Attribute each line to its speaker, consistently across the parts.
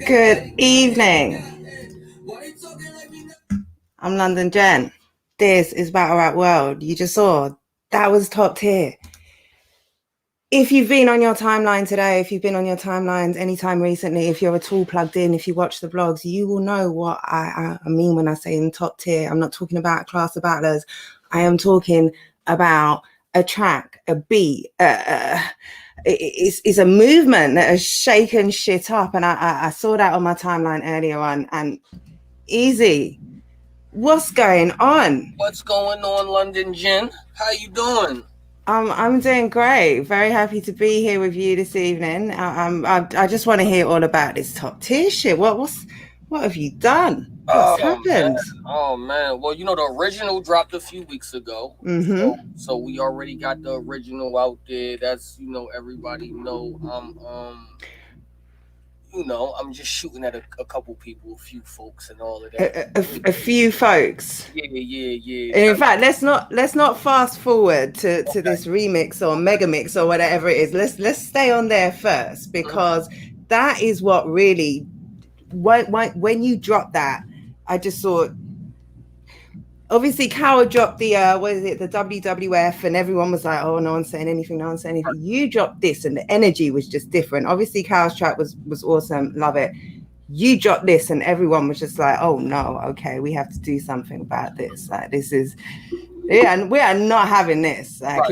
Speaker 1: Good evening. I'm London Jen. This is Battle Rap World. You just saw that was top tier. If you've been on your timeline today, if you've been on your timelines anytime recently, if you're at all plugged in, if you watch the blogs, you will know what I mean when I say in top tier. I'm not talking about class of battlers. I am talking about a track, a beat. It's a movement that has shaken shit up. And I saw that on my timeline earlier on. And Eazy, what's going on?
Speaker 2: What's going on, London Jen? How you doing?
Speaker 1: I'm doing great. Very happy to be here with you this evening. I just want to hear all about this top tier shit. What have you done? What's happened?
Speaker 2: Oh man. Well, the original dropped a few weeks ago. So we already got the original out there. That's everybody know. I'm just shooting at a couple people, a few folks, and all of that.
Speaker 1: A few folks.
Speaker 2: Yeah.
Speaker 1: And in fact, let's not fast forward to this remix or mega mix or whatever it is. Let's stay on there first, because that is what really when you drop that, I just thought, obviously Coward dropped the the WWF, and everyone was like, oh, no one's saying anything. You dropped this and the energy was just different. Obviously Coward's track was awesome, love it. You dropped this and everyone was just like, oh no, okay, we have to do something about this. Like, this is, yeah, and we are not having this. Like,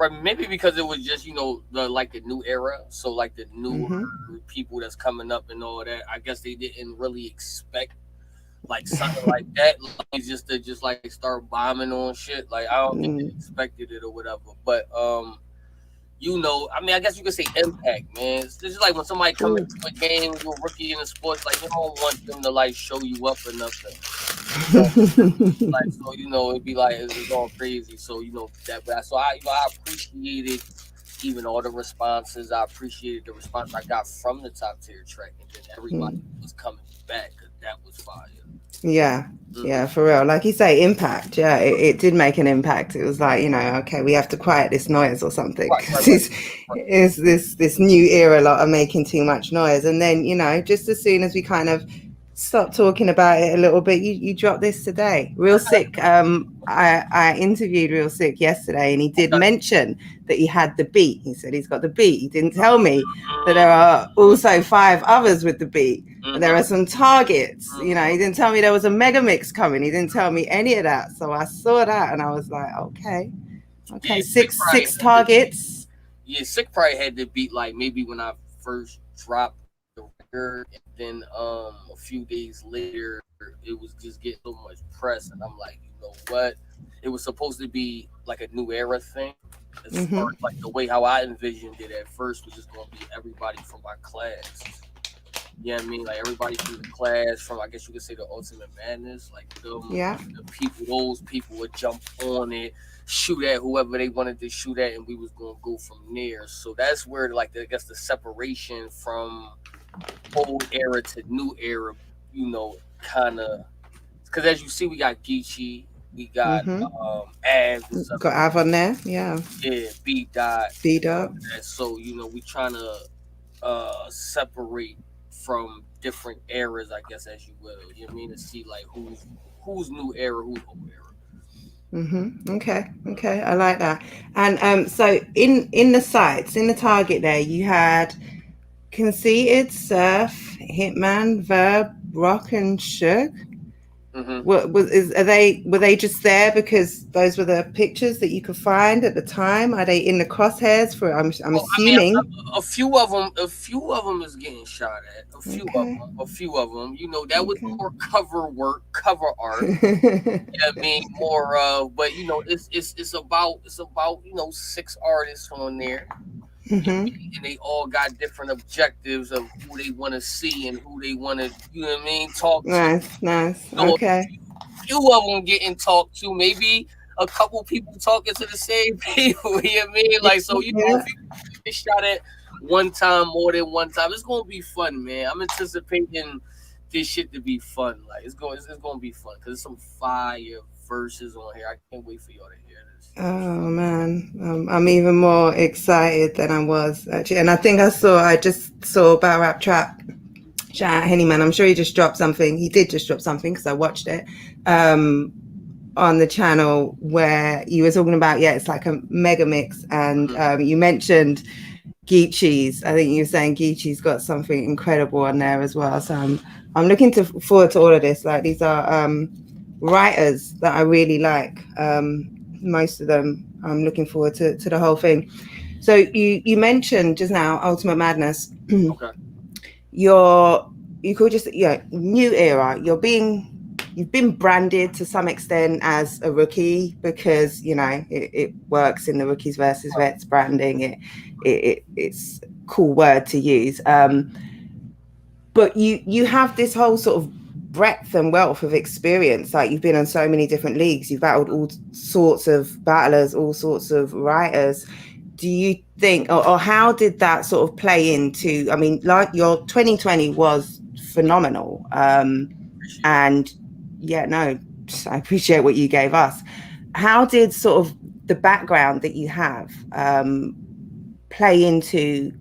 Speaker 2: Right, maybe because it was just the new era, so like the new people that's coming up and all that. I guess they didn't really expect like something like that, like just to like start bombing on shit. Like, I don't think they expected it or whatever. But I mean, I guess you could say impact, man. It's just like when somebody comes into a game, you're a rookie in the sports, like, you don't want them to like show you up or nothing. So it'd be like it's all crazy. So so I appreciated even all the responses. I appreciated the response I got from the top tier track, and then everybody was coming back because that was fire.
Speaker 1: Yeah, for real. Like you say, impact. Yeah, it did make an impact. It was like, okay, we have to quiet this noise or something. Is this new era lot are making too much noise. And then, just as soon as we kind of stop talking about it a little bit, you dropped this today. Real Sick. I interviewed Real Sick yesterday, and he did mention that he had the beat. He said he's got the beat. He didn't tell me that there are also 5 others with the beat. And there are some targets. He didn't tell me there was a mega mix coming. He didn't tell me any of that. So I saw that and I was like, okay,
Speaker 2: Yeah,
Speaker 1: six targets.
Speaker 2: Sick probably had the beat like maybe when I first dropped the record, and then a few days later it was just getting so much press, and I'm like, you know what? It was supposed to be like a new era thing. As far as like the way how I envisioned it at first was just gonna be everybody from my class. You know what I mean? Like everybody from the class, from I guess you could say the Ultimate Madness, like the people, those people would jump on it, shoot at whoever they wanted to shoot at, and we was gonna go from there. So that's where like I guess the separation from old era to new era, kind of, because as you see, we got Geechee, we got Av,
Speaker 1: got Av on there, yeah,
Speaker 2: B Dot,
Speaker 1: B-Dot.
Speaker 2: So we trying to separate from different eras, I guess, as you will. You know what I mean? To see like who's new era, who's old era.
Speaker 1: Okay, I like that. And so in the sites, in the target there, you had Conceited, Surf, Hitman, Verb, Rock, and Shook. Were they just there because those were the pictures that you could find at the time? Are they in the crosshairs for? I'm assuming.
Speaker 2: I mean, a few of them is getting shot at. A few of them. That was more cover work, cover art. I mean, more. But it's about 6 artists on there. And they all got different objectives of who they want to see and who they want to, talk to.
Speaker 1: Nice.
Speaker 2: So
Speaker 1: okay.
Speaker 2: A few of them getting talked to, maybe a couple people talking to the same people. You know what I mean? Like, so if you get shot at one time, more than one time, it's gonna be fun, man. I'm anticipating this shit to be fun. Like, it's going to be fun because it's some fire verses on here. I can't wait for y'all to hear this. Yo, it's
Speaker 1: Oh
Speaker 2: fun.
Speaker 1: man, I'm even more excited than I was actually, and I think I just saw Battle Rap Trap. Shout out Henny Man. I'm sure he just dropped something. He did just drop something because I watched it on the channel where you were talking about. Yeah, it's like a mega mix, and you mentioned Geechee's. I think you were saying Geechee's got something incredible on there as well. So I'm looking forward to all of this. Like these are writers that I really like. Most of them. I'm looking forward to the whole thing. So you mentioned just now Ultimate Madness.
Speaker 2: Okay.
Speaker 1: You could just new era. You've been branded to some extent as a rookie because it works in the rookies versus vets branding. It's a cool word to use. But you have this whole sort of breadth and wealth of experience. Like you've been on so many different leagues. You've battled all sorts of battlers, all sorts of writers. Do you think, or how did that sort of play into? I mean, like your 2020 was phenomenal,
Speaker 2: Appreciate it.
Speaker 1: and yeah, no, I appreciate what you gave us. How did sort of the background that you have play into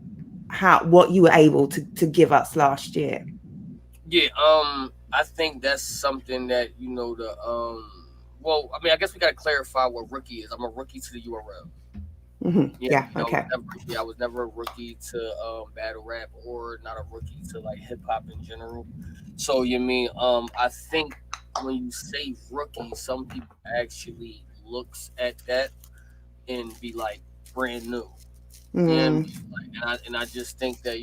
Speaker 1: what you were able to give us last year?
Speaker 2: Yeah, I think that's something that the well, I mean, I guess we gotta clarify what rookie is. I'm a rookie to the URL.
Speaker 1: Mm-hmm.
Speaker 2: Yeah,
Speaker 1: Yeah.
Speaker 2: I was
Speaker 1: Okay.
Speaker 2: never, yeah, I was never a rookie to battle rap, or not a rookie to like hip hop in general. So you mean I think when you say rookie, some people actually looks at that and be like brand new. You know what I mean?
Speaker 1: Mm,
Speaker 2: Like, and I just think that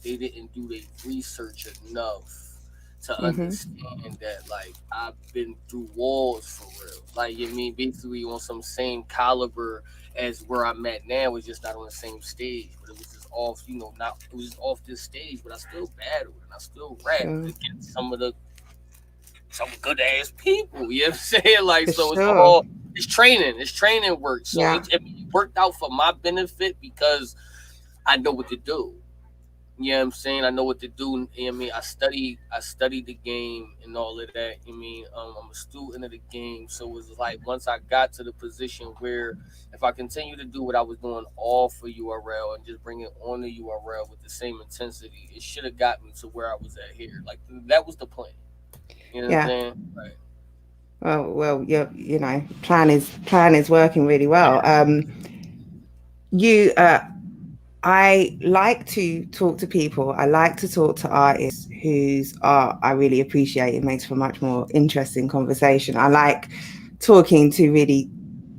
Speaker 2: they didn't do their research enough to
Speaker 1: mm-hmm.
Speaker 2: understand that like I've been through walls for real. Like you mean basically on some same caliber as where I'm at now, was just not on the same stage, but it was just off. Not it was just off this stage, but I still battled and I still rapped
Speaker 1: Sure.
Speaker 2: against some good ass people. You know what I'm saying? Like
Speaker 1: For
Speaker 2: so,
Speaker 1: sure.
Speaker 2: it's training work. So
Speaker 1: Yeah.
Speaker 2: it worked out for my benefit because I know what to do. You know what I'm saying? I know what to do. You know what I mean? I studied the game and all of that. You know what I mean? I'm a student of the game. So it was like once I got to the position where if I continue to do what I was doing all for URL and just bring it on the URL with the same intensity, it should have got me to where I was at here. Like that was the plan. You know what I'm
Speaker 1: Yeah.
Speaker 2: saying? Right.
Speaker 1: Well, plan is working really well. You I like to talk to people. I like to talk to artists whose art I really appreciate. It makes for much more interesting conversation. I like talking to really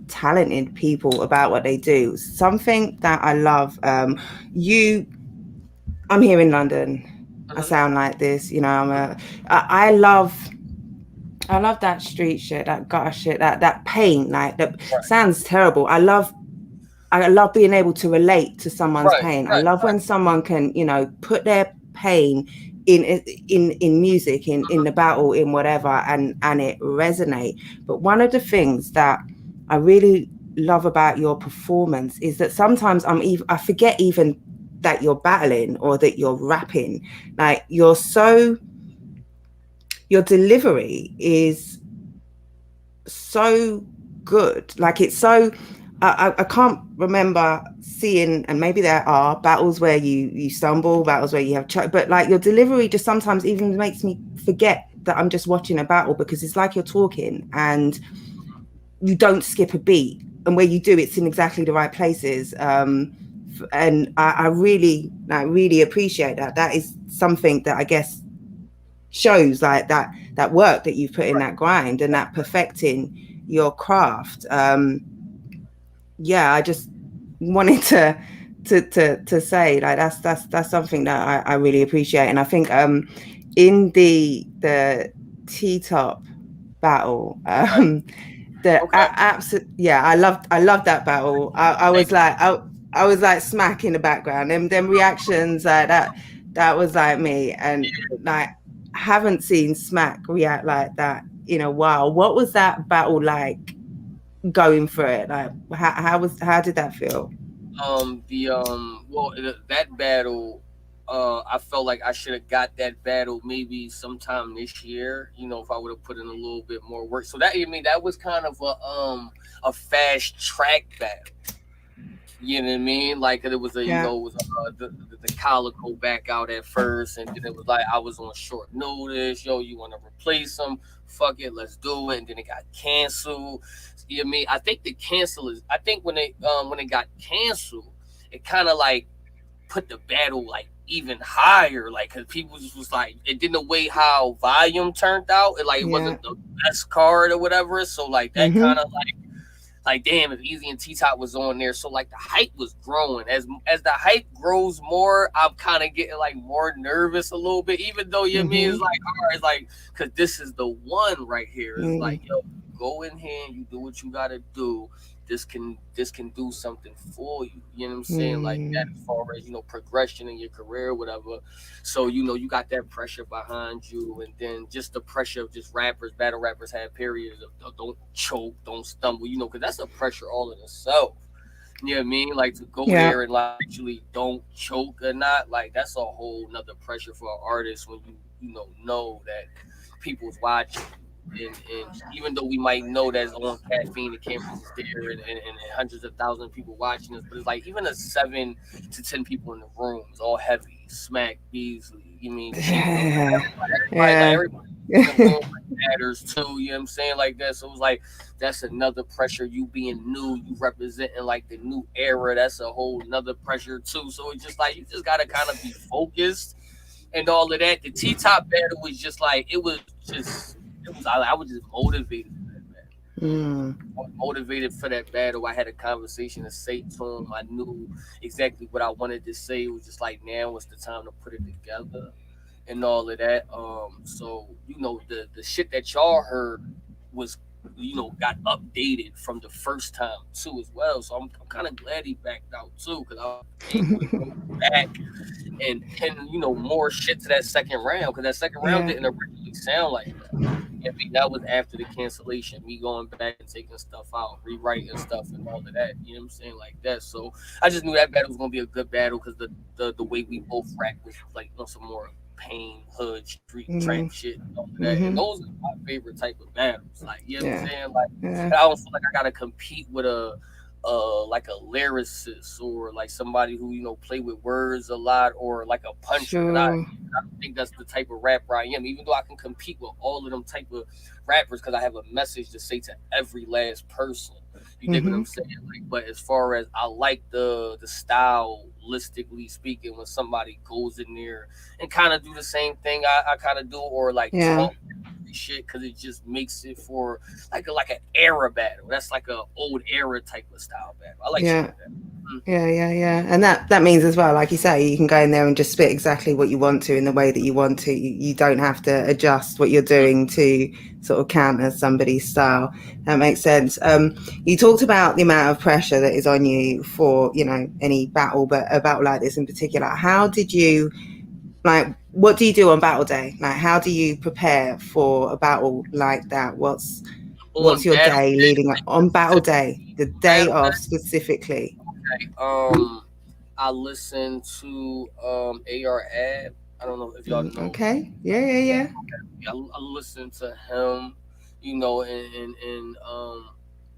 Speaker 1: talented people about what they do. Something that I love. You, I'm here in London. I
Speaker 2: Mm-hmm.
Speaker 1: sound like this. I love that street shit, that gutter shit, that pain. Like that
Speaker 2: Right.
Speaker 1: sounds terrible. I love being able to relate to someone's
Speaker 2: Right.
Speaker 1: pain. I
Speaker 2: Right.
Speaker 1: love when someone can, put their pain in music, in the battle, in whatever, and it resonate. But one of the things that I really love about your performance is that sometimes I forget even that you're battling or that you're rapping. Like your delivery is so good. Like it's so I can't remember seeing, and maybe there are battles where you stumble, battles where you have but like your delivery just sometimes even makes me forget that I'm just watching a battle, because it's like you're talking and you don't skip a beat, and where you do, it's in exactly the right places. And I really appreciate that. That is something that I guess shows like that work that you've put in,
Speaker 2: Right.
Speaker 1: that grind and that perfecting your craft. Yeah, I just wanted to say like that's something that I really appreciate. And I think in the T-top battle,
Speaker 2: Right.
Speaker 1: the
Speaker 2: Okay.
Speaker 1: absolute, yeah, I loved that battle. I
Speaker 2: Thank
Speaker 1: was like I was like smack in the background, and them reactions, that was like me. And like haven't seen Smack react like that in a while. What was that battle like, going for it? Like how did that feel?
Speaker 2: The well, that battle, I felt like I should have got that battle maybe sometime this year. If I would have put in a little bit more work. So that, that was kind of a fast track battle. You know what I mean? Like it was
Speaker 1: Yeah.
Speaker 2: it was the collar go back out at first, and then it was like I was on short notice. Yo, you want to replace him? Fuck it, let's do it. And then it got canceled. You know what I mean? I think the cancel is. I think when it got canceled, it kind of like put the battle like even higher, like because people just was like it didn't the way how volume turned out. It
Speaker 1: Yeah.
Speaker 2: wasn't the best card or whatever. So like that kind
Speaker 1: Mm-hmm.
Speaker 2: of like damn if Easy and T Top was on there. So like the hype was growing. As the hype grows more, I'm kind of getting like more nervous a little bit. Even though you know what I mean it's
Speaker 1: Mm-hmm.
Speaker 2: like all right, it's like because this is the one right here. It's like
Speaker 1: Mm.
Speaker 2: yo, go in here and you do what you gotta do. This can do something for you. You know what I'm saying? Like that
Speaker 1: Mm.
Speaker 2: as far as progression in your career, whatever. So you got that pressure behind you, and then just the pressure of just rappers, battle rappers have periods of don't choke, don't stumble, because that's a pressure all in itself. You know what I mean? Like to go
Speaker 1: Yeah.
Speaker 2: there and like actually don't choke or not, like that's a whole nother pressure for an artist when you know that people's watching you. And even though we might know that's on caffeine, the cameras is there, and hundreds of thousands of people watching us, but it's like even a 7 to 10 people in the room is all heavy. Smack, Beasley, you mean Chico, like
Speaker 1: Yeah.
Speaker 2: like
Speaker 1: Yeah.
Speaker 2: everybody in the room like matters too. You know what I'm saying? Like that. So it was like that's another pressure. You being new, you representing like the new era. That's a whole nother pressure too. So it's just like you just gotta kind of be focused and all of that. The T Top battle was just like I was just motivated for that battle.
Speaker 1: Mm.
Speaker 2: I was motivated for that battle. I had a conversation to say to him. I knew exactly what I wanted to say. It was just like now was the time to put it together and all of that. So the shit that y'all heard was got updated from the first time too as well. So I'm kind of glad he backed out too because I was able to go back and pin more shit to that second round because that second round
Speaker 1: Yeah.
Speaker 2: didn't originally sound like that. I mean, that was after the cancellation, me going back and taking stuff out, rewriting stuff, and all of that. You know what I'm saying, like that. So I just knew that battle was gonna be a good battle because the way we both rap was like on some more pain, hood, street trap
Speaker 1: Mm.
Speaker 2: shit, and all of that. And
Speaker 1: Mm-hmm.
Speaker 2: those are my favorite type of battles. Like you know what I'm
Speaker 1: Yeah.
Speaker 2: saying, like
Speaker 1: Yeah.
Speaker 2: I don't feel like I gotta compete with a like a lyricist or like somebody who play with words a lot or like a puncher because
Speaker 1: Sure.
Speaker 2: I don't think that's the type of rapper I am. Even though I can compete with all of them type of rappers because I have a message to say to every last person. You dig what
Speaker 1: Mm-hmm.
Speaker 2: I'm saying? Like, but as far as I like the stylistically speaking, when somebody goes in there and kind of do the same thing I kind of do, or like
Speaker 1: Yeah.
Speaker 2: talk shit because it just makes it for like an era battle. That's like a old era type of style battle. I like shit
Speaker 1: Yeah.
Speaker 2: like that.
Speaker 1: Yeah, yeah, yeah. And that means as well, like you say, you can go in there and just spit exactly what you want to in the way that you want to. You don't have to adjust what you're
Speaker 2: Mm.
Speaker 1: doing to sort of counter somebody's style. That makes sense. You talked about the amount of pressure that is on you for, any battle, but a battle like this in particular. How did you, like, what do you do on battle day? Like, how do you prepare for a battle like that? What's
Speaker 2: On
Speaker 1: your
Speaker 2: battle
Speaker 1: day
Speaker 2: day,
Speaker 1: leading up
Speaker 2: like
Speaker 1: on battle day,
Speaker 2: specifically
Speaker 1: the
Speaker 2: on
Speaker 1: day
Speaker 2: battle
Speaker 1: of
Speaker 2: day,
Speaker 1: specifically?
Speaker 2: okay, I listen to AR Ab. I don't know if y'all
Speaker 1: Mm,
Speaker 2: know him.
Speaker 1: okay. Yeah, yeah, yeah.
Speaker 2: I listen to him, and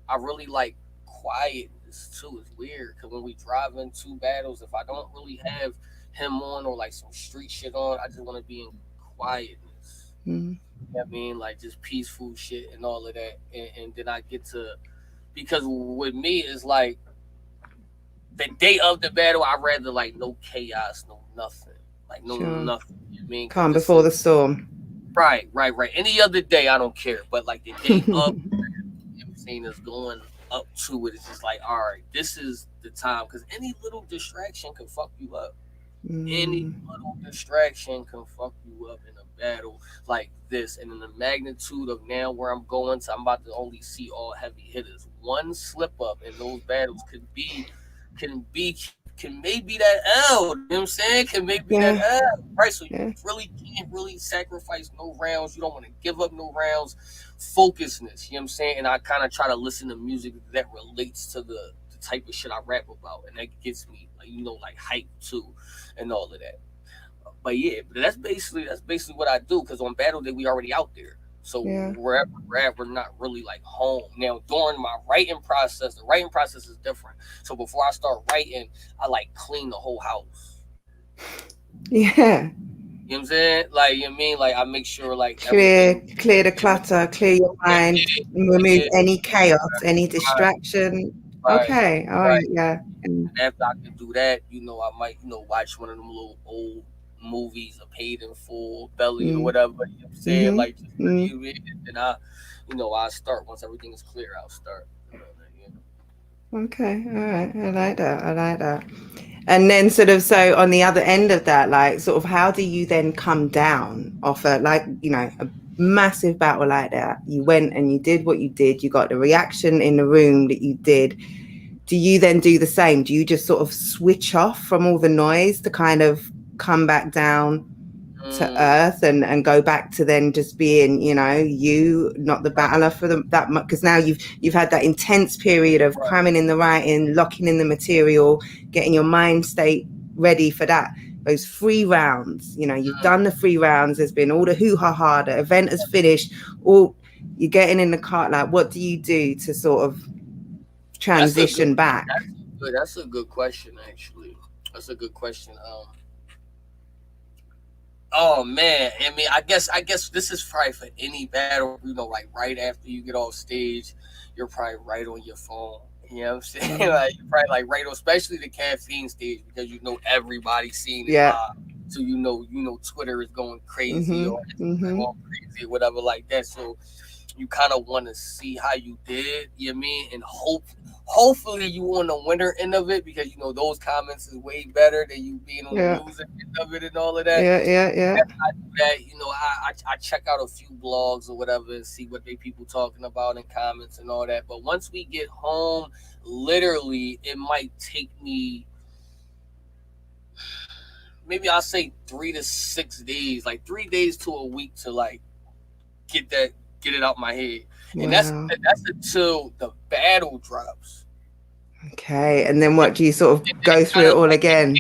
Speaker 2: I really like quietness too. It's weird because when we drive into battles, if I don't really have him on or like some street shit on, I just want to be in quietness.
Speaker 1: Mm,
Speaker 2: You know what I mean, like just peaceful shit and all of that, and then I get to because with me it's like the day of the battle, I rather like no chaos, no nothing, like no
Speaker 1: sure.
Speaker 2: nothing. You know what I mean, because
Speaker 1: Calm
Speaker 2: this
Speaker 1: before
Speaker 2: is
Speaker 1: the storm.
Speaker 2: right. Any other day, I don't care, but like the day of everything that's going up to it, it's just like, all right, this is the time because any little distraction can fuck you up. Any
Speaker 1: Mm,
Speaker 2: little distraction can fuck you up in a battle like this. And in the magnitude of now where I'm going to, I'm about to only see all heavy hitters. One slip up in those battles can be can maybe that L. You know what I'm saying? Can maybe that
Speaker 1: yeah,
Speaker 2: L. Right. So you
Speaker 1: yeah,
Speaker 2: really can't really sacrifice no rounds. You don't want to give up no rounds. Focusness. You know what I'm saying? And I kind of try to listen to music that relates to the type of shit I rap about, and that gets me like like hype too, and all of that. But yeah, but that's basically what I do. Because on battle day we already out there. So
Speaker 1: Yeah.
Speaker 2: wherever we're at, we're not really like home. Now during my writing process, the writing process is different. So before I start writing, I like clean the whole house.
Speaker 1: Yeah.
Speaker 2: You know what I'm saying? Like, you know what I mean? Like, I make sure like everything
Speaker 1: Clear the clutter, clear your
Speaker 2: yeah,
Speaker 1: mind,
Speaker 2: yeah,
Speaker 1: remove
Speaker 2: yeah,
Speaker 1: any chaos, any
Speaker 2: right,
Speaker 1: distraction.
Speaker 2: right,
Speaker 1: Okay. All right.
Speaker 2: right.
Speaker 1: Yeah. Mm,
Speaker 2: And after I can do that, I might, watch one of them little old movies, A Paid in Full, Belly or
Speaker 1: mm,
Speaker 2: whatever. You know what I'm saying?
Speaker 1: mm-hmm.
Speaker 2: Like, just
Speaker 1: Mm.
Speaker 2: leave it, and I start once everything is clear. I'll start.
Speaker 1: Okay. All right. I like that. I like that. And then sort of so on the other end of that, like sort of how do you then come down off a massive battle like that? You went and you did what you did, you got the reaction in the room that you did. Do you then do the same? Do you just sort of switch off from all the noise to kind of come back down to
Speaker 2: Mm,
Speaker 1: earth and go back to then just being, you, not the
Speaker 2: right,
Speaker 1: battler for that much, because now you've had that intense period of
Speaker 2: right.
Speaker 1: cramming in the writing, locking in the material, getting your mind state ready for that, those 3 rounds. You've
Speaker 2: Mm,
Speaker 1: done the 3 rounds, there's been all the hoo-ha-ha, the event has finished, all you're getting in the cart. Like, what do you do to sort of
Speaker 2: that's a good.
Speaker 1: transition back?
Speaker 2: That's a good question, actually. That's a good question. Oh man, I mean, I guess this is probably for any battle. Like right after you get off stage, you're probably right on your phone. You know what I'm saying?
Speaker 1: Mm.
Speaker 2: Like you're probably like right on, especially the caffeine stage because everybody's seeing it
Speaker 1: Yeah.
Speaker 2: live. So Twitter is going crazy
Speaker 1: Mm-hmm.
Speaker 2: or Instagram
Speaker 1: Mm-hmm.
Speaker 2: going crazy or whatever like that. So you kind of want to see how you did, you know what I mean? And hopefully you on the winner end of it because those comments is way better than you being on the
Speaker 1: Yeah.
Speaker 2: loser end of it and all of that.
Speaker 1: Yeah. Yeah. Yeah.
Speaker 2: After I do that, I check out a few blogs or whatever and see what they people talking about in comments and all that. But once we get home, literally it might take me maybe I'll say 3 to 6 days, like 3 days to a week to like get that get it out my head. And that's
Speaker 1: Wow.
Speaker 2: that's until the battle drops.
Speaker 1: Okay. And then
Speaker 2: And
Speaker 1: what, do you sort of
Speaker 2: then
Speaker 1: go through it all again?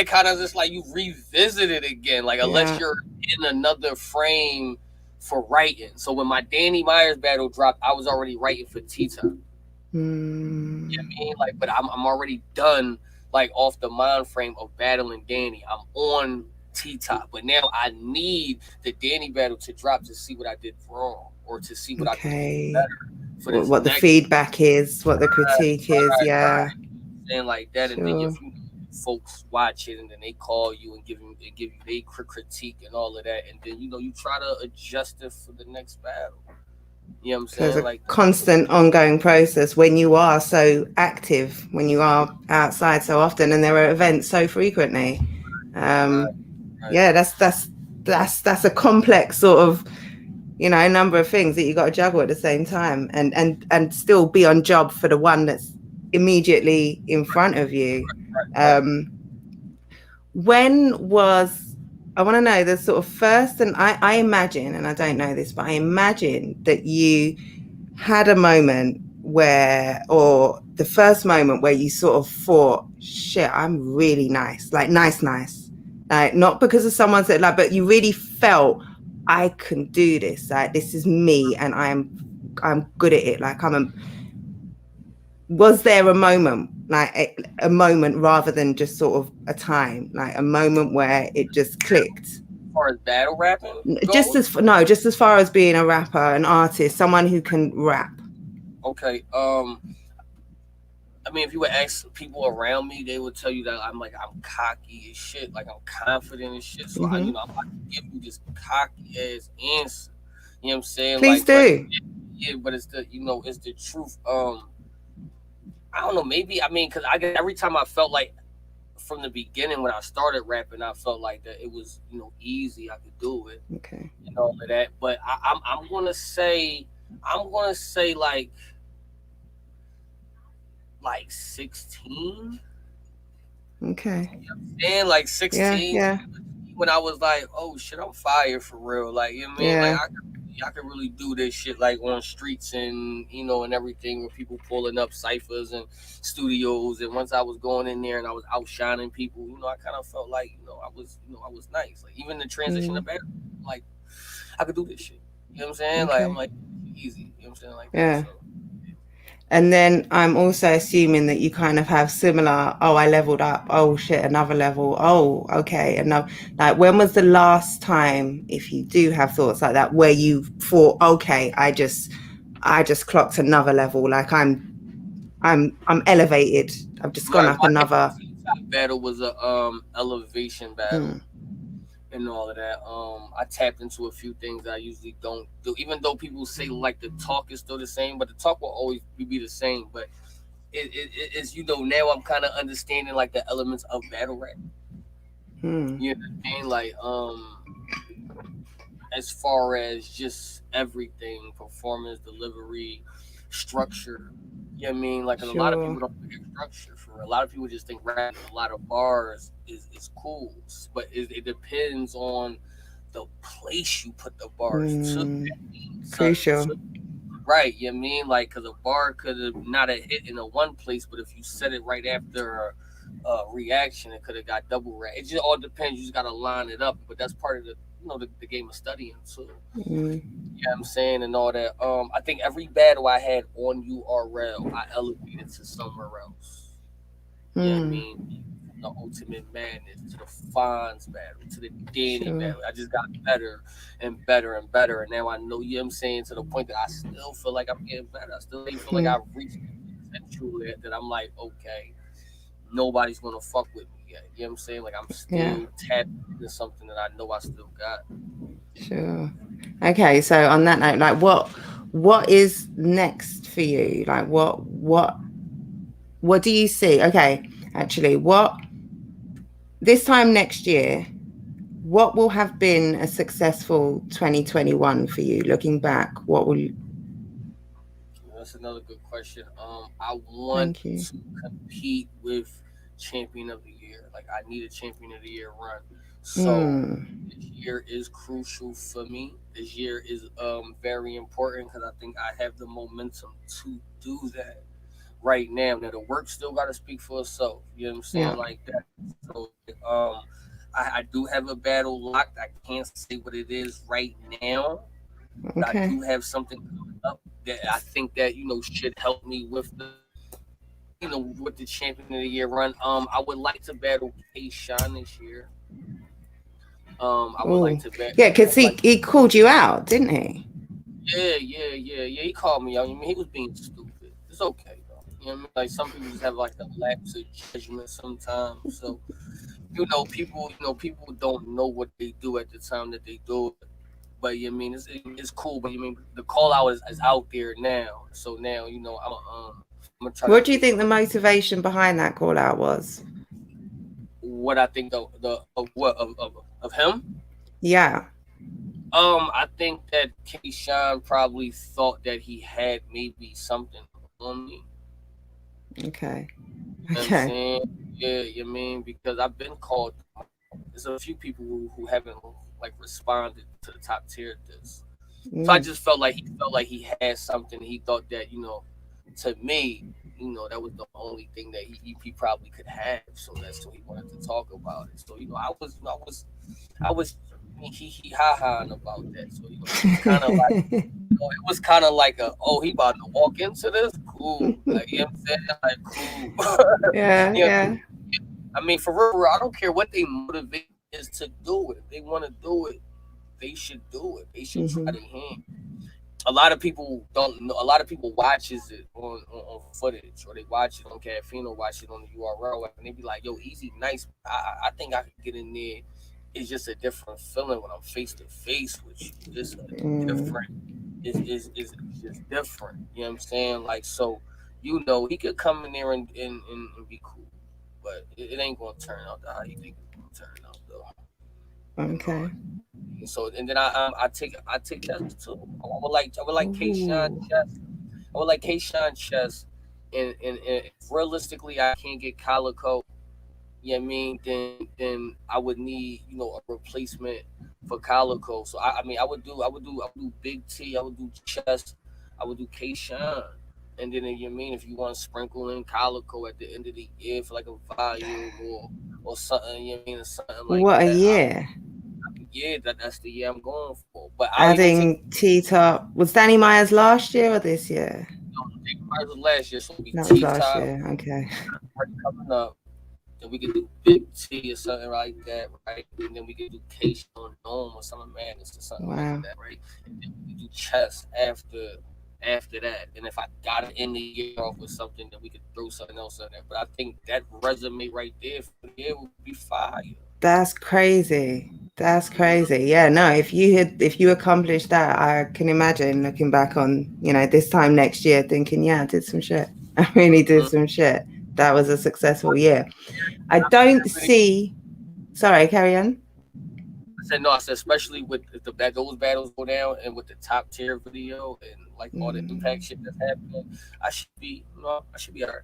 Speaker 2: kind of just like you revisit it again, like unless
Speaker 1: Yeah.
Speaker 2: you're in another frame for writing. So when my Danny Myers battle dropped, I was already writing for T Top. You know what I
Speaker 1: Mm,
Speaker 2: mean? Like, but I'm already done, like off the mind frame of battling Danny. I'm on T Top, but now I need the Danny battle to drop to see what I did wrong or to see what I could do
Speaker 1: okay.
Speaker 2: better for this
Speaker 1: What the
Speaker 2: next.
Speaker 1: feedback is, what the
Speaker 2: Right,
Speaker 1: critique is. Yeah.
Speaker 2: right. And like that, and then
Speaker 1: Sure.
Speaker 2: if folks watch it, and then they call you and give you their critique and all of that, and then you try to adjust it for the next battle. You know what I'm
Speaker 1: So it's
Speaker 2: saying?
Speaker 1: a
Speaker 2: Like,
Speaker 1: constant ongoing process when you are so active, when you are outside so often and there are events so frequently.
Speaker 2: right,
Speaker 1: Um,
Speaker 2: right,
Speaker 1: yeah, that's a complex sort of, number of things that you got to juggle at the same time and still be on job for the one that's immediately in front of you.
Speaker 2: right.
Speaker 1: Um, when was I want to know the sort of first, and I imagine, and I don't know this, but I imagine that you had a moment where, or the first moment where you sort of thought, shit, I'm really nice, like nice, like not because of someone said, like, but you really felt I can do this, like this is me, and I'm good at it, like was there a moment, like a moment rather than just sort of a time, like a moment where it just clicked?
Speaker 2: As far as battle rapping
Speaker 1: Just
Speaker 2: goes,
Speaker 1: as no, just as far as being a rapper, an artist, someone who can rap.
Speaker 2: okay. I mean, if you would ask people around me, they would tell you that I'm cocky as shit, like I'm confident as shit. So
Speaker 1: Mm-hmm.
Speaker 2: I'm about to give you this cocky ass answer. You know what I'm saying?
Speaker 1: Please
Speaker 2: Like, but
Speaker 1: do.
Speaker 2: yeah, but it's the truth. I don't know. Maybe I mean, because I guess every time I felt like from the beginning when I started rapping, I felt like that it was easy. I could do it
Speaker 1: Okay.
Speaker 2: and all of that. But I'm gonna say like 16.
Speaker 1: Okay.
Speaker 2: And like
Speaker 1: Yeah.
Speaker 2: 16
Speaker 1: Yeah.
Speaker 2: when I was like, oh shit, I'm fired for real. Like, you know what I mean? Like,
Speaker 1: Yeah.
Speaker 2: I could really do this shit like on streets and and everything with people pulling up ciphers and studios. And once I was going in there and I was outshining people, I kind of felt like I was nice. Like even the transition to
Speaker 1: Mm,
Speaker 2: bad, like I could do this shit. You know what I'm saying? Like I'm
Speaker 1: okay.
Speaker 2: like easy. You know what I'm saying like that.
Speaker 1: Yeah.
Speaker 2: So
Speaker 1: And then I'm also assuming that you kind of have similar, oh, I leveled up. Oh shit, another level. Oh, okay. And now, like, when was the last time, if you do have thoughts like that, where you thought, okay, I just clocked another level. Like I'm elevated. I've just gone
Speaker 2: right,
Speaker 1: up
Speaker 2: well, I think
Speaker 1: another.
Speaker 2: the top battle was a elevation battle.
Speaker 1: Mm,
Speaker 2: And all of that. I tapped into a few things I usually don't do, even though people say like the talk is still the same, but the talk will always be the same. But it's now I'm kind of understanding like the elements of battle rap.
Speaker 1: mm,
Speaker 2: You know what I mean? Like as far as just everything, performance, delivery, structure. You know what I mean? Like, 'cause a lot of
Speaker 1: sure.
Speaker 2: people don't think structure for real. A lot of people just think rapping a lot of bars is cool, but it depends on the place you put the bars to.
Speaker 1: Mm,
Speaker 2: That means something
Speaker 1: crucial.
Speaker 2: to right. You know what I mean? Like, cause a bar could have not have hit in a one place, but if you said it right after a reaction, it could have got double rap. It just all depends. You just gotta line it up, but that's part of the game of studying too.
Speaker 1: Mm,
Speaker 2: You know what I'm saying and all that. I think every battle I had on URL, I elevated to somewhere else. You know what I
Speaker 1: mm,
Speaker 2: mean? From the Ultimate Madness to the Fonz battle to the Danny
Speaker 1: sure.
Speaker 2: battle. I just got better and better and better. And now I know, you know what I'm saying, to the point that I still feel like I'm getting better. I still ain't feel like
Speaker 1: Mm,
Speaker 2: I've reached that potential that I'm like, okay, nobody's going to fuck with me yet. You know what I'm saying? Like I'm
Speaker 1: yeah,
Speaker 2: still tapped into something that I know I still got.
Speaker 1: sure. Okay, so on that note, like what is next for you? Like what do you see? Okay, actually, what this time next year, what will have been a successful 2021 for you? Looking back, what will you,
Speaker 2: That's another good question. I want
Speaker 1: thank you.
Speaker 2: to compete with champion of the year. Like I need a champion of the year run. So
Speaker 1: Mm,
Speaker 2: this year is crucial for me. This year is very important because I think I have the momentum to do that right now. Now the work still got to speak for itself. You know what I'm saying
Speaker 1: yeah,
Speaker 2: like that. So I do have a battle locked. I can't say what it is right now, but I
Speaker 1: okay.
Speaker 2: do have something coming up that I think that should help me with the champion of the year run. I would like to battle K Shine this year. I would like
Speaker 1: Oh,
Speaker 2: to bet.
Speaker 1: yeah,
Speaker 2: I
Speaker 1: because
Speaker 2: would like.
Speaker 1: he called you out, didn't he?
Speaker 2: Yeah. He called me out. I mean, he was being stupid. It's okay though. You know what I mean? Like some people just have like a lapse of judgment sometimes. So people don't know what they do at the time that they do it. But you know what I mean it's cool. But you know what I mean the call out is out there now. So now I'm gonna try to
Speaker 1: What do you
Speaker 2: take
Speaker 1: think the motivation behind that call out was?
Speaker 2: what I think the of what of him.
Speaker 1: Yeah.
Speaker 2: I think that K. Sean probably thought that he had maybe something on me.
Speaker 1: Okay.
Speaker 2: You know what I'm
Speaker 1: Okay.
Speaker 2: saying? Yeah, you mean because I've been called. There's a few people who haven't like responded to the top tier of this. So I
Speaker 1: Mm,
Speaker 2: just felt like he had something. He thought that to me, that was the only thing that he probably could have. So that's what he wanted to talk about it. So I was he ha haing about that. So it was kind of like it was kind of like he about to walk into this, cool. Like you know what I'm saying, like cool.
Speaker 1: yeah,
Speaker 2: you know,
Speaker 1: yeah.
Speaker 2: I mean for real, I don't care what they motivation is to do it. If they want to do it, they should do it. They should try
Speaker 1: Hmm.
Speaker 2: their hand. A lot of people don't know. A lot of people watches it on footage, or they watch it on caffeine, or watch it on the URL, and they be like, "Yo, Easy, nice. I think I could get in there." It's just a different feeling when I'm face to face with you. It's a
Speaker 1: Mm,
Speaker 2: different. It's just different. You know what I'm saying? Like so, he could come in there and be cool, but it ain't gonna turn out how you think it's gonna turn out though. And all.
Speaker 1: okay.
Speaker 2: So and then I take chess too. I would like K Shine
Speaker 1: Ooh.
Speaker 2: chess. I would like K Shine chess. And if realistically I can't get Calico, you know what I mean, then I would need a replacement for Calico. So I mean, I would do Big T, I would do Chess, I would do K Shine. And then you mean if you want to sprinkle in Calico at the end of the year for like a volume or something, you mean or something like
Speaker 1: What a
Speaker 2: that.
Speaker 1: year.
Speaker 2: Yeah, that's the year I'm going for. But I'll even take
Speaker 1: Adding T-Top. Was Danny Myers last year or this year?
Speaker 2: Mars was last year, so it'll be
Speaker 1: That was
Speaker 2: T
Speaker 1: last
Speaker 2: Top
Speaker 1: year. Okay.
Speaker 2: coming up. Then we could do Big T or something like that, right? And then we could do Case on Dome or Summer Madness or something like
Speaker 1: Wow.
Speaker 2: that, right? And then we could do Chess after that. And if I got to end the year off with something, then we could throw something else in there. But I think that resume right there for the year would be fire.
Speaker 1: That's crazy. That's crazy. Yeah, no, if you accomplished that, I can imagine looking back on, this time next year thinking, yeah, I did some shit. I really did
Speaker 2: Mm-hmm.
Speaker 1: some shit. That was a successful year. I
Speaker 2: I said
Speaker 1: don't
Speaker 2: that video.
Speaker 1: see, sorry, carry on.
Speaker 2: I said no. I said especially with those battles go down and with the top tier video and like all the impact
Speaker 1: Mm.
Speaker 2: shit that's happening, I should be alright.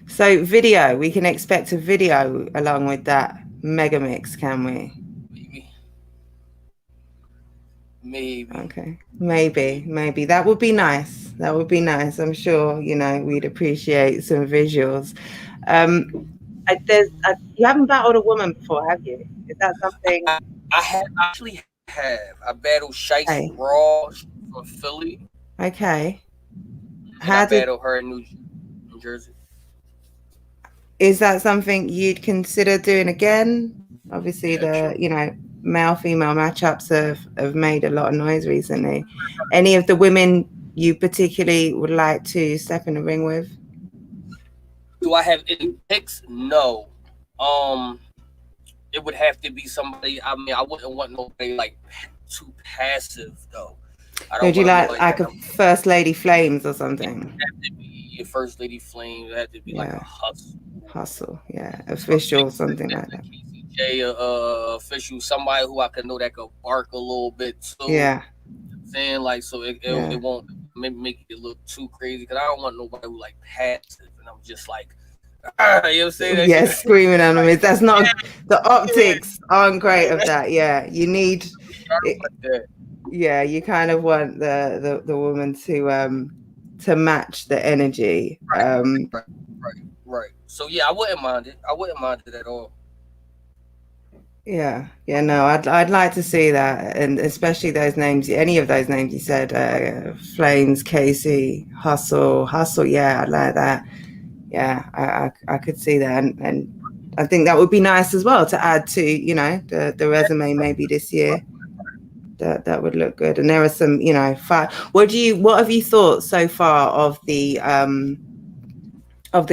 Speaker 1: So video, we can expect a video along with that mega mix, can we?
Speaker 2: Maybe, maybe,
Speaker 1: Okay. Maybe. That would be nice. That would be nice. I'm sure, we'd appreciate some visuals. You haven't battled a woman before, have you? Is that something?
Speaker 2: I have actually have. I battled Shiesty
Speaker 1: Okay.
Speaker 2: Raw from Philly,
Speaker 1: Okay.
Speaker 2: and I
Speaker 1: How did
Speaker 2: battled her in New Jersey.
Speaker 1: Is that something you'd consider doing again? Obviously,
Speaker 2: Yeah,
Speaker 1: the
Speaker 2: sure.
Speaker 1: male female matchups have made a lot of noise recently. Any of the women you particularly would like to step in the ring with?
Speaker 2: Do I have any picks? No. Um, it would have to be somebody. I mean, I wouldn't want nobody like too passive though. I don't
Speaker 1: Would you
Speaker 2: want nobody
Speaker 1: like
Speaker 2: that
Speaker 1: a First Lady Flames or something?
Speaker 2: have to be your first lady flame. It had to be like a
Speaker 1: Yeah,
Speaker 2: hustle,
Speaker 1: hustle. Yeah,
Speaker 2: a
Speaker 1: official,
Speaker 2: vixen,
Speaker 1: something like
Speaker 2: a
Speaker 1: that.
Speaker 2: KCJ, official, somebody who I could know that could bark a little bit too.
Speaker 1: Yeah,
Speaker 2: Saying like so
Speaker 1: yeah.
Speaker 2: it won't maybe make it look too crazy because I don't want nobody who like passive and I'm just like you know what I'm saying that shit.
Speaker 1: Yeah, screaming enemies. That's not the
Speaker 2: Yeah,
Speaker 1: optics aren't great of that. Yeah, you need it,
Speaker 2: like that.
Speaker 1: yeah, you kind of want the woman to match the energy.
Speaker 2: Right, right. So yeah, I wouldn't mind it. I wouldn't mind it at all.
Speaker 1: Yeah, no, I'd like to see that, and especially those names, any of those names you said, Flames, Casey, Hustle. Yeah, I'd like that. Yeah, I could see that, and I think that would be nice as well to add to the resume maybe this year. That would look good. And there are some, what have you thought so far of the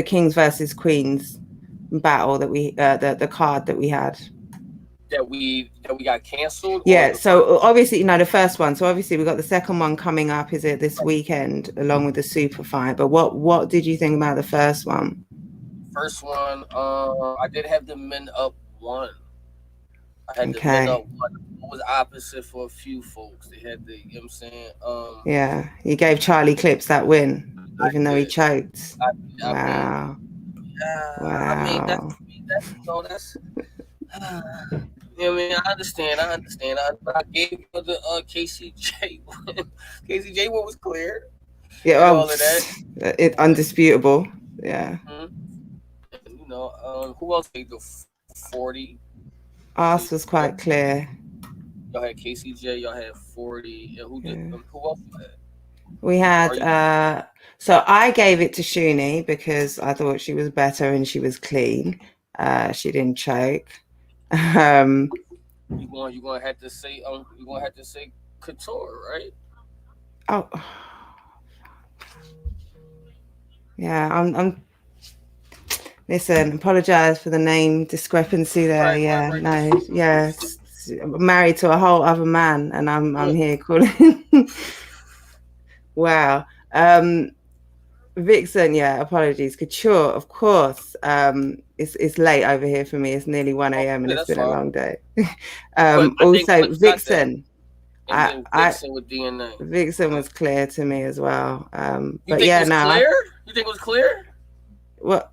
Speaker 1: Kings versus Queens battle that we the card that we had?
Speaker 2: That we got canceled or
Speaker 1: Yeah,
Speaker 2: the first
Speaker 1: so obviously, the first one. So obviously, we've got the second one coming up. Is it this weekend, along with the super fight? But what did you think about the first one?
Speaker 2: one. I did have the men up one. I had the men
Speaker 1: Okay,
Speaker 2: up one. It was opposite for a few folks. They had the you know what I'm saying.
Speaker 1: yeah, you gave Charlie Clips that win, even though he
Speaker 2: Yeah,
Speaker 1: choked.
Speaker 2: I mean,
Speaker 1: Wow,
Speaker 2: I mean
Speaker 1: wow.
Speaker 2: that's you know what I mean. I understand. But I gave you the KCJ one. KCJ one was clear
Speaker 1: Yeah,
Speaker 2: and
Speaker 1: well,
Speaker 2: all of that.
Speaker 1: it undisputable. Yeah,
Speaker 2: Mm-hmm. And, who else made the 40?
Speaker 1: ours was
Speaker 2: KCJ.
Speaker 1: quite clear.
Speaker 2: Y'all had KCJ. Y'all had 40. And who did?
Speaker 1: Yeah.
Speaker 2: Who else had?
Speaker 1: We
Speaker 2: Are
Speaker 1: had
Speaker 2: you
Speaker 1: so I gave it to Shuni because I thought she was better and she was clean. She didn't choke. Um,
Speaker 2: you gonna have to say you gonna have to say Couture, right?
Speaker 1: oh, yeah. I'm. Listen. Apologize for the name discrepancy there. Yeah.
Speaker 2: Right.
Speaker 1: No. Yeah. Married to a whole other man, and I'm
Speaker 2: Mm.
Speaker 1: here calling. Wow. Vixen, yeah, apologies. Couture, of course. It's late over here for me. It's nearly 1 a.m. and
Speaker 2: Yeah,
Speaker 1: it's
Speaker 2: that's
Speaker 1: been a
Speaker 2: fine.
Speaker 1: long day.
Speaker 2: But I think
Speaker 1: Also,
Speaker 2: Flex got that,
Speaker 1: Vixen.
Speaker 2: and
Speaker 1: I,
Speaker 2: then
Speaker 1: I
Speaker 2: Vixen with DNA.
Speaker 1: Vixen was clear to me as well.
Speaker 2: You
Speaker 1: But
Speaker 2: think it
Speaker 1: yeah,
Speaker 2: was
Speaker 1: no,
Speaker 2: clear? You think it was clear?
Speaker 1: what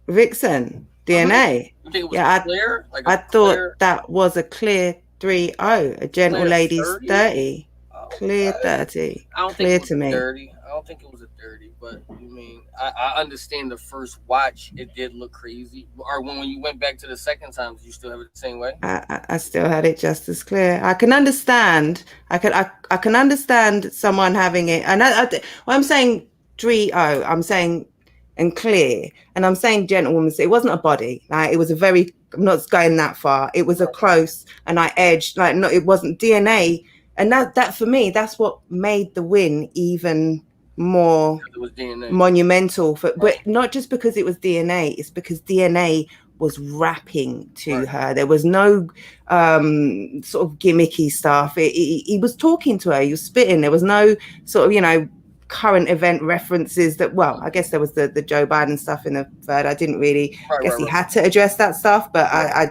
Speaker 1: Vixen
Speaker 2: Mm-hmm.
Speaker 1: DNA?
Speaker 2: You think it was
Speaker 1: Yeah,
Speaker 2: clear? Like a
Speaker 1: I thought
Speaker 2: clear?
Speaker 1: that was a clear 3-0. A gentle
Speaker 2: Clear
Speaker 1: lady's
Speaker 2: 30?
Speaker 1: 30.
Speaker 2: Oh,
Speaker 1: Clear 30.
Speaker 2: I don't think it
Speaker 1: Clear
Speaker 2: was
Speaker 1: to
Speaker 2: a
Speaker 1: me.
Speaker 2: 30. I don't think it was a 30, but I mean, I understand the first watch, it did look crazy. Or when you went back to the second time, did you still have it the same way?
Speaker 1: I still had it just as clear. I can understand. I can understand someone having it. And well, I'm saying 3-0. I'm saying and clear. And I'm saying gentlewoman. It wasn't a body. Like it was a very. I'm not going that far. It was a close, and I edged. Like no, it wasn't DNA. And that for me, that's what made the win even more
Speaker 2: It was DNA.
Speaker 1: monumental for, but
Speaker 2: Right.
Speaker 1: not just because it was DNA, it's because DNA was rapping to
Speaker 2: Right.
Speaker 1: her. There was no sort of gimmicky stuff. He was talking to her, he was spitting. There was no sort of, current event references that, well, I guess there was the Joe Biden stuff in the third. I didn't really,
Speaker 2: Right.
Speaker 1: I guess
Speaker 2: Right.
Speaker 1: he
Speaker 2: Right.
Speaker 1: had to address that stuff, but
Speaker 2: Right.
Speaker 1: I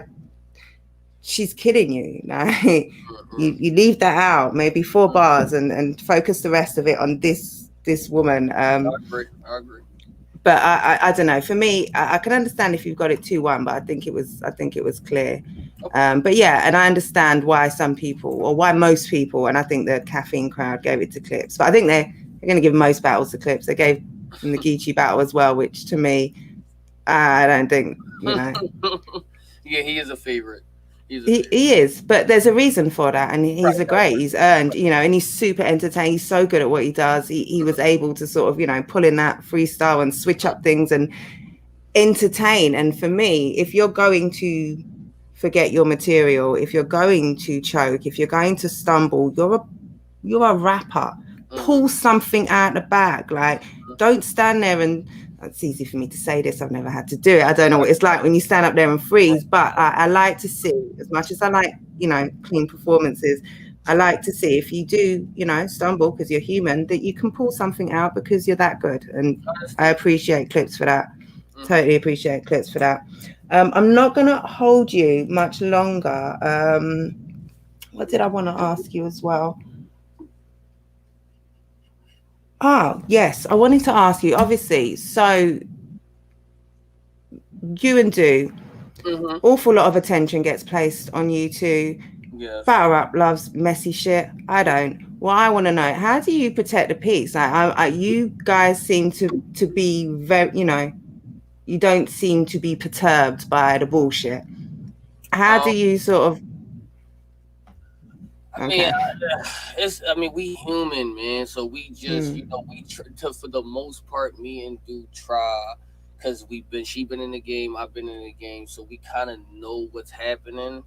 Speaker 1: she's kidding you. Like,
Speaker 2: Mm-hmm.
Speaker 1: you leave that out, maybe 4 bars, and focus the rest of it on this woman.
Speaker 2: I agree. I agree.
Speaker 1: But I don't know. For me, I can understand if you've got it 2-1, but I think it was clear.
Speaker 2: Okay.
Speaker 1: But yeah, and I understand why some people, or why most people, and I think the caffeine crowd gave it to Clips. But I think they're going to give most battles to Clips. They gave him the Geechee battle as well, which to me, I don't think.
Speaker 2: Yeah, he is a favorite. He's a favorite.
Speaker 1: He is, but there's a reason for that, and
Speaker 2: Right.
Speaker 1: he's a
Speaker 2: Right.
Speaker 1: great. He's earned, and he's super entertaining. He's so good at what he does. He was able to sort of, pull in that freestyle and switch up things and entertain. And for me, if you're going to forget your material, if you're going to choke, if you're going to stumble, you're a rapper.
Speaker 2: Mm-hmm.
Speaker 1: Pull something out the bag. Like, don't stand there and it's easy for me to say this. I've never had to do it. I don't know what it's like when you stand up there and freeze, but I like to see, as much as I like, clean performances, I like to see if you do, stumble because you're human, that you can pull something out because you're that good. And
Speaker 2: I
Speaker 1: I
Speaker 2: understand.
Speaker 1: appreciate Clips for that.
Speaker 2: Mm-hmm.
Speaker 1: Totally appreciate Clips for that. I'm not going to hold you much longer. What did I want to ask you as well? Oh, yes. I wanted to ask you, obviously, so you and Do,
Speaker 2: Mm-hmm.
Speaker 1: awful lot of attention gets placed on you two.
Speaker 2: Yes.
Speaker 1: Batter Up loves messy shit. I don't. Well, I want to know, how do you protect the peace? You guys seem to be very, you don't seem to be perturbed by the bullshit. How do
Speaker 2: Um.
Speaker 1: you sort of,
Speaker 2: I mean,
Speaker 1: okay.
Speaker 2: it's. I mean, we human, man. So we just,
Speaker 1: Mm,
Speaker 2: for the most part, me and Dude try, because she been in the game, I've been in the game, so we kind of know what's happening,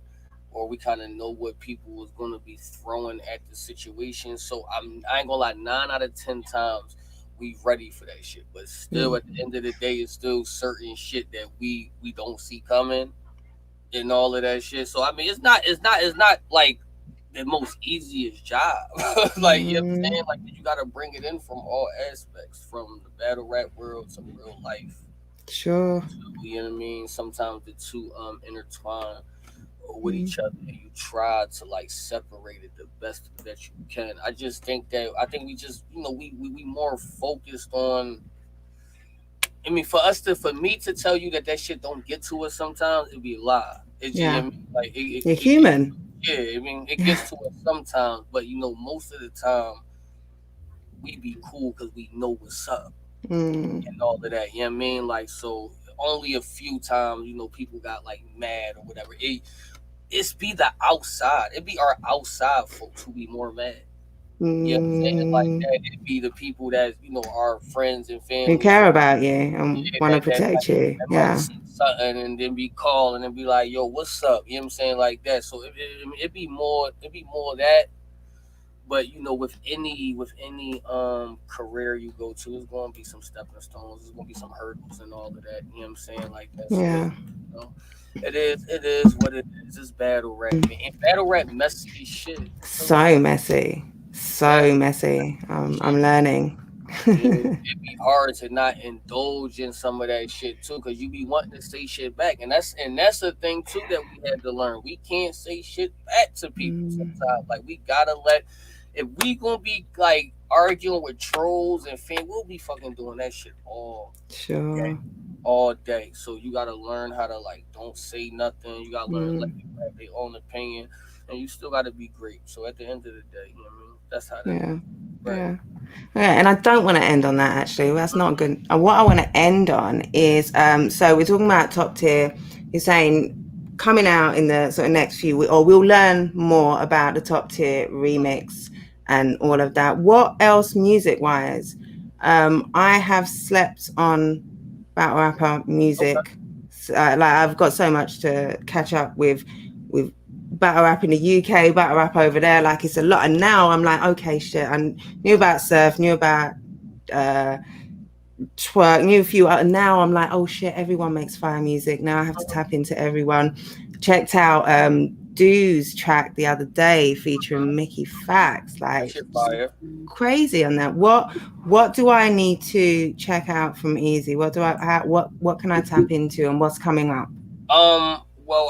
Speaker 2: or we kind of know what people is gonna be throwing at the situation. So I ain't gonna lie, 9 out of 10 times we ready for that shit. But still,
Speaker 1: mm,
Speaker 2: at the end of the day, it's still certain shit that we don't see coming and all of that shit. So I mean, it's not like the most easiest job. Like, you know what I'm saying?
Speaker 1: mm,
Speaker 2: Like, you gotta bring it in from all aspects, from the battle rap world to real life.
Speaker 1: sure.
Speaker 2: You know what I mean? Sometimes the two intertwine with
Speaker 1: Mm,
Speaker 2: each other, and you try to like separate it the best that you can. I think we just, we more focused on. I mean, for me to tell you that shit don't get to us sometimes, it'd be a lie. You know
Speaker 1: yeah.
Speaker 2: what I mean? Like,
Speaker 1: You're human.
Speaker 2: yeah, I mean, it gets to us sometimes, but most of the time we be cool because we know what's up
Speaker 1: Mm,
Speaker 2: and all of that. You know what I mean? Like, so only a few times, people got like mad or whatever. It's be the outside. It be our outside folks who be more mad. You know what I'm saying? Like
Speaker 1: mm.
Speaker 2: that. It be the people that our friends and
Speaker 1: Who
Speaker 2: family.
Speaker 1: care about you and
Speaker 2: Yeah,
Speaker 1: want to
Speaker 2: that
Speaker 1: protect you.
Speaker 2: that might
Speaker 1: Yeah.
Speaker 2: see something and then be calling and be like, "Yo, what's up?" You know what I'm saying, like that. So it be more that. But with any career you go to, it's gonna be some stepping stones. There's gonna be some hurdles and all of that. You know what I'm saying, like that. So
Speaker 1: Yeah.
Speaker 2: know, it is what it is. It's battle rap, man. And battle rap messy as shit. So
Speaker 1: So messy.
Speaker 2: yeah,
Speaker 1: So messy. I'm
Speaker 2: shit.
Speaker 1: learning.
Speaker 2: Yeah, it'd be hard to not indulge in some of that shit too, cause you be wanting to say shit back, and that's the thing too that we had to learn. We can't say shit back to people
Speaker 1: Mm,
Speaker 2: sometimes. Like, we gotta let, if we gonna be like arguing with trolls and fans, we'll be fucking doing that shit day,
Speaker 1: sure.
Speaker 2: all day. So you gotta learn how to, like, don't say nothing. You gotta learn to let
Speaker 1: Mm,
Speaker 2: people have their own opinion. and you still got to be great. So at the end of the day, you know what I mean? That's how that
Speaker 1: Yeah.
Speaker 2: is. Right.
Speaker 1: Yeah. Yeah, and I don't want to end on that actually. That's not good. What I want to end on is so we're talking about top tier. You're saying coming out in the sort of next few weeks, or we'll learn more about the top tier remix and all of that. What else music wise? I have slept on battle rapper
Speaker 2: Okay.
Speaker 1: music. Like I've got so much to catch up with battle rap in the UK, battle rap over there. Like it's a lot. And now I'm like, okay, shit. I knew about surf, knew about uh, twerk, knew a few. Now I'm like, oh shit, everyone makes fire music. Now I have to tap into everyone. Checked out Do's track the other day featuring Mickey Fax.
Speaker 2: That
Speaker 1: Like
Speaker 2: shit fire.
Speaker 1: crazy on that. What do I need to check out from Eazy? What can I tap into and what's coming up?
Speaker 2: Well,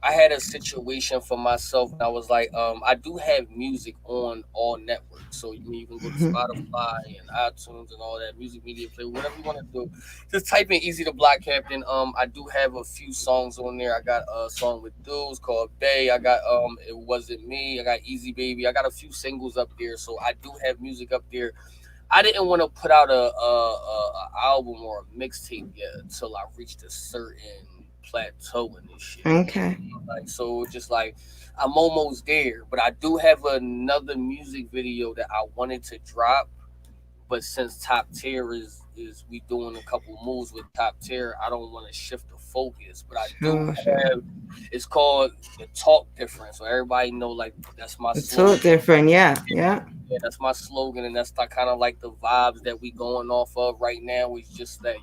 Speaker 2: I had a situation for myself, and I was like, I do have music on all networks, so you can go to Spotify and iTunes and all that music media player, whatever you want to do. Just type in "Easy the Black Captain." I do have a few songs on there. I got a song with Dudes called "Bay." I got "It Wasn't Me." I got "Easy Baby." I got a few singles up there, so I do have music up there. I didn't want to put out a album or a mixtape yet until I reached a certain plateau in this shit. You know what
Speaker 1: Okay.
Speaker 2: I mean? Like so, just like I'm almost there, but I do have another music video that I wanted to drop. But since top tier is we doing a couple moves with top tier, I don't want to shift the focus. But I do
Speaker 1: Sure, sure.
Speaker 2: have it's called the talk difference, so everybody know like that's my
Speaker 1: It's
Speaker 2: slogan.
Speaker 1: all different. Yeah, yeah.
Speaker 2: Yeah, that's my slogan, and that's like kind of like the vibes that we going off of right now. Is just that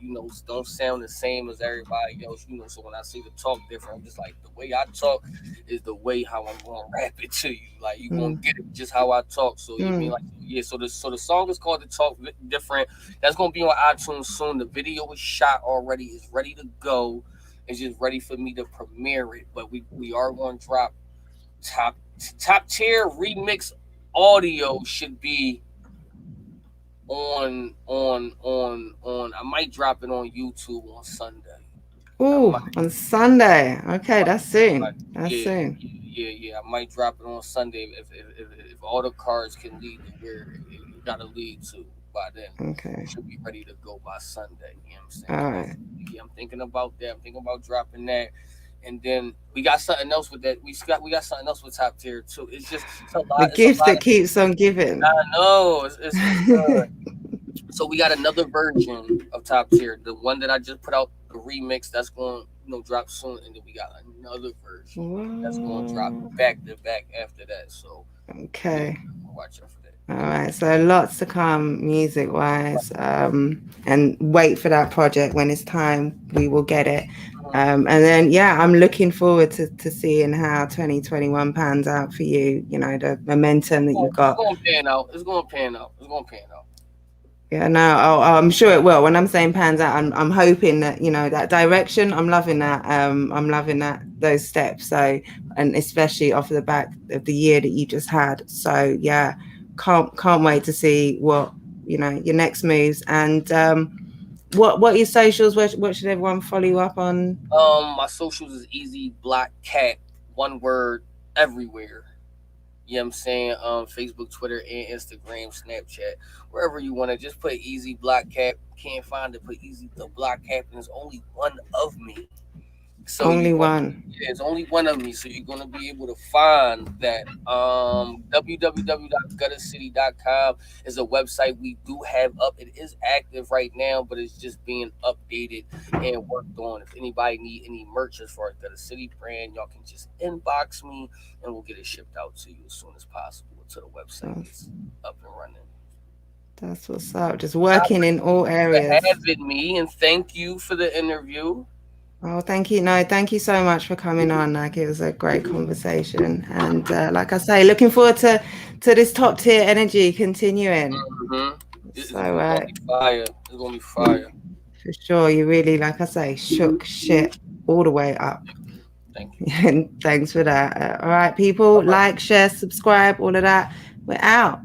Speaker 2: don't sound the same as everybody else. So when I say the talk different, I'm just like the way I talk is the way how I'm going to rap it to you. Like you gonna
Speaker 1: Mm,
Speaker 2: get it just how I talk. So you mean
Speaker 1: mm.
Speaker 2: like yeah. So the song is called the talk different. That's gonna be on iTunes soon. The video is shot already. It's ready to go. It's just ready for me to premiere it. But we are going to drop top top tier remix audio should be on I might drop it on YouTube on Sunday. I
Speaker 1: Ooh,
Speaker 2: might,
Speaker 1: on Sunday. Okay, that's
Speaker 2: might
Speaker 1: soon. That's
Speaker 2: yeah,
Speaker 1: soon.
Speaker 2: yeah. I might drop it on Sunday if all the cards can lead to where it gotta lead to by then.
Speaker 1: Okay.
Speaker 2: Should be ready to go by Sunday. You know what I'm saying?
Speaker 1: All
Speaker 2: But
Speaker 1: right.
Speaker 2: yeah, I'm thinking about that. I'm thinking about dropping that. And then we got something else with that. We got something else with top tier too. It's just it's a
Speaker 1: The
Speaker 2: lot. It's a
Speaker 1: gift
Speaker 2: lot
Speaker 1: that
Speaker 2: of
Speaker 1: keeps on giving.
Speaker 2: I know it's good. So we got another version of top tier, the one that I just put out, the remix that's going drop soon, and then we got another version that's going to drop
Speaker 1: Whoa.
Speaker 2: back to back after that. So yeah,
Speaker 1: Okay.
Speaker 2: watch out for that.
Speaker 1: All right. So lots to come music wise. And wait for that project when it's time. We will get it. And then yeah, I'm looking forward to seeing how 2021 pans out for you. You know, the momentum that you
Speaker 2: It's
Speaker 1: got.
Speaker 2: going to pan out. It's going to pan out. It's going to pan out.
Speaker 1: Yeah, no, I'm sure it will. When I'm saying pans out, I'm hoping that that direction. I'm loving that. I'm loving that those steps. So, and especially off of the back of the year that you just had. So yeah, can't wait to see what your next moves and what your socials. What should everyone follow you up on?
Speaker 2: My socials is easy black cat, one word everywhere. You know what I'm saying? Facebook, Twitter, and Instagram, Snapchat, wherever you want to. Just put Easy Black Cap. Can't find it. Put Easy the Black Cap, and there's only one of me. So you
Speaker 1: Only
Speaker 2: going
Speaker 1: one.
Speaker 2: yeah, it's only one of me. So you're gonna be able to find that. www.guttercity.com is a website we do have up. It is active right now, but it's just being updated and worked on. If anybody need any merch as far as Gutter City brand, y'all can just inbox me and we'll get it shipped out to you as soon as possible until the website
Speaker 1: That's,
Speaker 2: gets up and running.
Speaker 1: that's what's up. Just
Speaker 2: I
Speaker 1: working in all
Speaker 2: appreciate you for
Speaker 1: areas.
Speaker 2: having me and thank you for the interview.
Speaker 1: Oh, thank you. No, thank you so much for coming on. Like it was a great conversation, and like I say, looking forward to this top tier energy continuing.
Speaker 2: Hmm
Speaker 1: So,
Speaker 2: It's gonna be fire. It's gonna be fire.
Speaker 1: for sure, you really, like I say, shook shit all the way up.
Speaker 2: Thank you.
Speaker 1: And thanks for that. All right, people,
Speaker 2: All right.
Speaker 1: like, share, subscribe, all of that. We're out.